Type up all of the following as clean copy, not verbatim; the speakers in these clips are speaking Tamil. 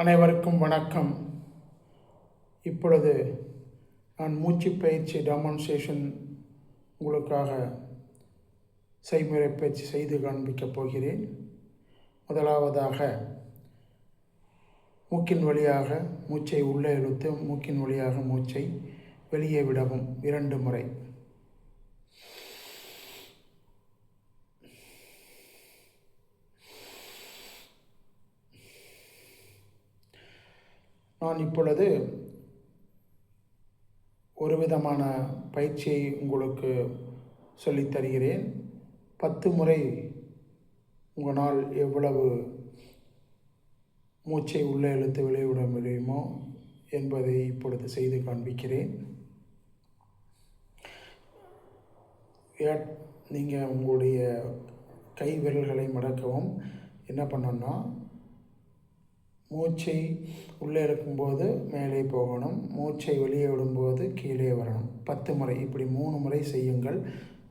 அனைவருக்கும் வணக்கம். இப்பொழுது நான் மூச்சு பயிற்சி டெமான்ஸ்ட்ரேஷன் உங்களுக்காக செய்முறை பயிற்சி செய்து காண்பிக்கப் போகிறேன். முதலாவதாக மூக்கின் வழியாக மூச்சை உள்ளே இழுத்து மூக்கின் வழியாக மூச்சை வெளியே விடவும் 2 முறை. நான் இப்பொழுது ஒரு விதமான பயிற்சியை உங்களுக்கு சொல்லித் தருகிறேன். 10 முறை உங்களால் எவ்வளவு மூச்சை உள்ளே இழுத்து வெளியிட முடியுமோ என்பதை இப்பொழுது செய்து காண்பிக்கிறேன். நீங்கள் உங்களுடைய கை விரல்களை மடக்கவும். என்ன பண்ணணும்னா, மூச்சை உள்ளே இருக்கும்போது மேலே போகணும், மூச்சை வெளியே விடும்போது கீழே வரணும். 10 முறை இப்படி 3 முறை செய்யுங்கள்.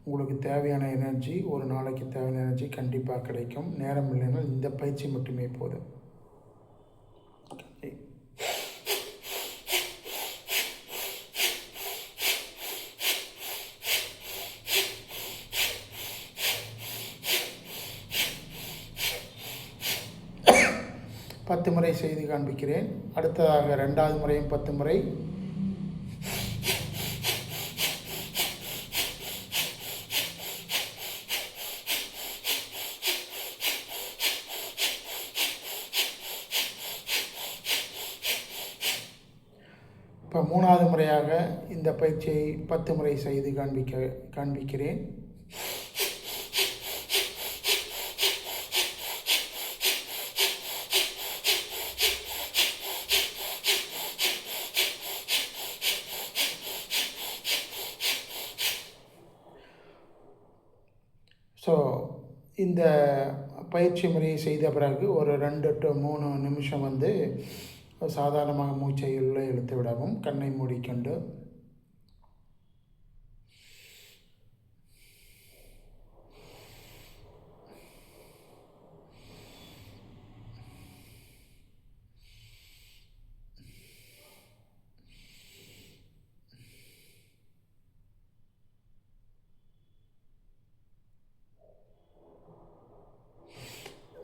உங்களுக்கு தேவையான எனர்ஜி, ஒரு நாளைக்கு தேவையான எனர்ஜி கண்டிப்பாக கிடைக்கும். நேரம் இல்லைன்னா இந்த பயிற்சி மட்டுமே போதும். பத்து முறை செய்து காண்பிக்கிறேன். அடுத்ததாக 2வது முறையும் 10 முறை. இப்போ 3வது முறையாக இந்த பயிற்சியை 10 முறை செய்து காண்பிக்கிறேன். ஸோ இந்த பயிற்சி முறையை செய்த பிறகு ஒரு 2 to 3 நிமிஷம் சாதாரணமாக மூச்சை உள்ளே இழுத்து விடவும். கண்ணை மூடிக்கொண்டு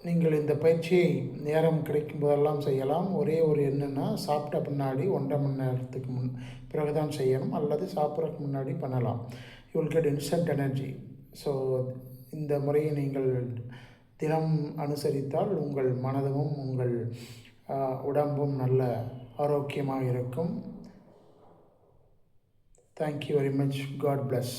நீங்கள் இந்த பயிற்சியை நேரம் கிடைக்கும் போதெல்லாம் செய்யலாம். ஒரே ஒரு என்னென்னா, சாப்பிட்ட பின்னாடி 1.5 மணி நேரத்துக்கு பிறகுதான் செய்யணும், அல்லது சாப்பிட்றதுக்கு முன்னாடி பண்ணலாம். You will get instant energy. So இந்த முறையை நீங்கள் தினம் அனுசரித்தால் உங்கள் மனதும் உங்கள் உடம்பும் நல்ல ஆரோக்கியமாக இருக்கும். Thank you very much. God plus.